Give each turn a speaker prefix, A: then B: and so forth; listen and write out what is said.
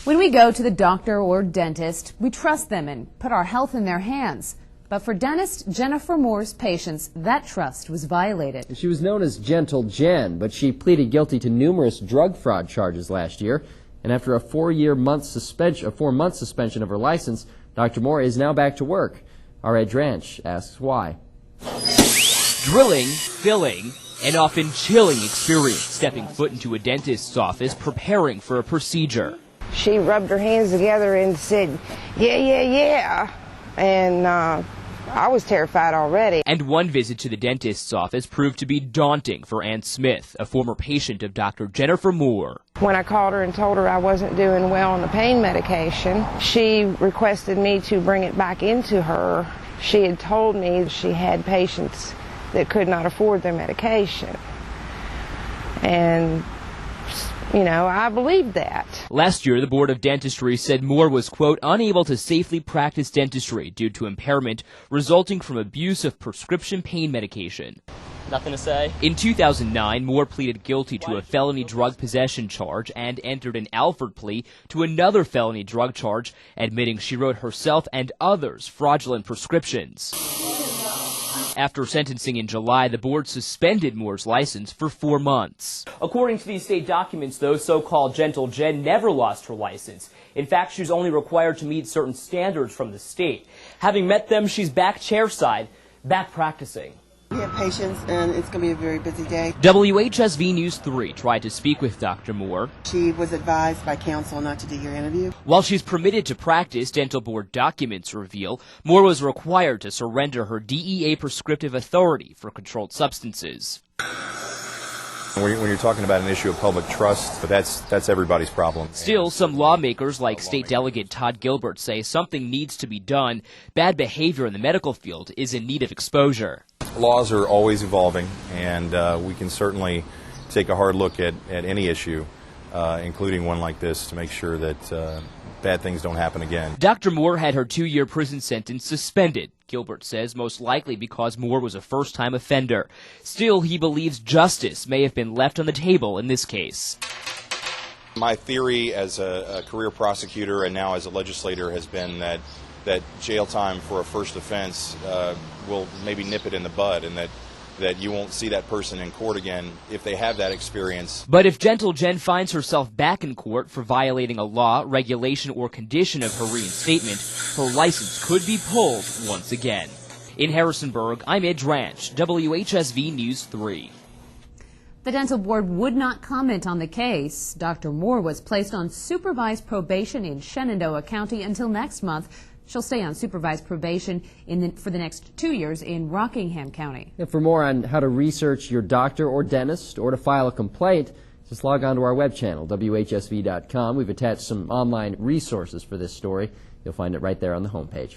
A: When we go to the doctor or dentist, we trust them and put our health in their hands. But for dentist Jennifer Moore's patients, that trust was violated.
B: She was known as Gentle Jen, but she pleaded guilty to numerous drug fraud charges last year. And after a 4-month suspension of her license, Dr. Moore is now back to work. Our Ed Dranch asks why.
C: Drilling, filling, an often chilling experience stepping foot into a dentist's office preparing for a procedure.
D: She rubbed her hands together and said, yeah, yeah, yeah. And I was terrified already.
C: And one visit to the dentist's office proved to be daunting for Ann Smith, a former patient of Dr. Jennifer Moore.
D: When I called her and told her I wasn't doing well on the pain medication, she requested me to bring it back into her. She had told me she had patients that could not afford their medication. And I believed that.
C: Last year, the Board of Dentistry said Moore was, quote, unable to safely practice dentistry due to impairment resulting from abuse of prescription pain medication.
E: Nothing to say.
C: In 2009, Moore pleaded guilty to a felony drug possession charge and entered an Alford plea to another felony drug charge, admitting she wrote herself and others fraudulent prescriptions. After sentencing in July, the board suspended Moore's license for 4 months.
E: According to these state documents, though, so-called Gentle Jen never lost her license. In fact, she was only required to meet certain standards from the state. Having met them, she's back chairside, back practicing.
F: We have patients, and it's going to be a very busy day.
C: WHSV News 3 tried to speak with Dr. Moore.
F: She was advised by counsel not to do your interview.
C: While she's permitted to practice, dental board documents reveal Moore was required to surrender her DEA prescriptive authority for controlled substances.
G: When you're talking about an issue of public trust, but that's everybody's problem.
C: Still, some lawmakers like State Delegate Todd Gilbert say something needs to be done. Bad behavior in the medical field is in need of exposure.
G: Laws are always evolving, and we can certainly take a hard look at any issue, including one like this, to make sure that bad things don't happen again.
C: Dr. Moore had her 2-year prison sentence suspended, Gilbert says, most likely because Moore was a first-time offender. Still, he believes justice may have been left on the table in this case.
G: My theory as a career prosecutor and now as a legislator has been that jail time for a first offense will maybe nip it in the bud, and that you won't see that person in court again if they have that experience.
C: But if Gentle Jen finds herself back in court for violating a law, regulation, or condition of her reinstatement, her license could be pulled once again. In Harrisonburg, I'm Ed Dranch, WHSV News 3.
A: The dental board would not comment on the case. Dr. Moore was placed on supervised probation in Shenandoah County until next month. She'll stay on supervised probation for the next 2 years in Rockingham County.
B: And for more on how to research your doctor or dentist or to file a complaint, just log on to our web channel, WHSV.com. We've attached some online resources for this story. You'll find it right there on the homepage.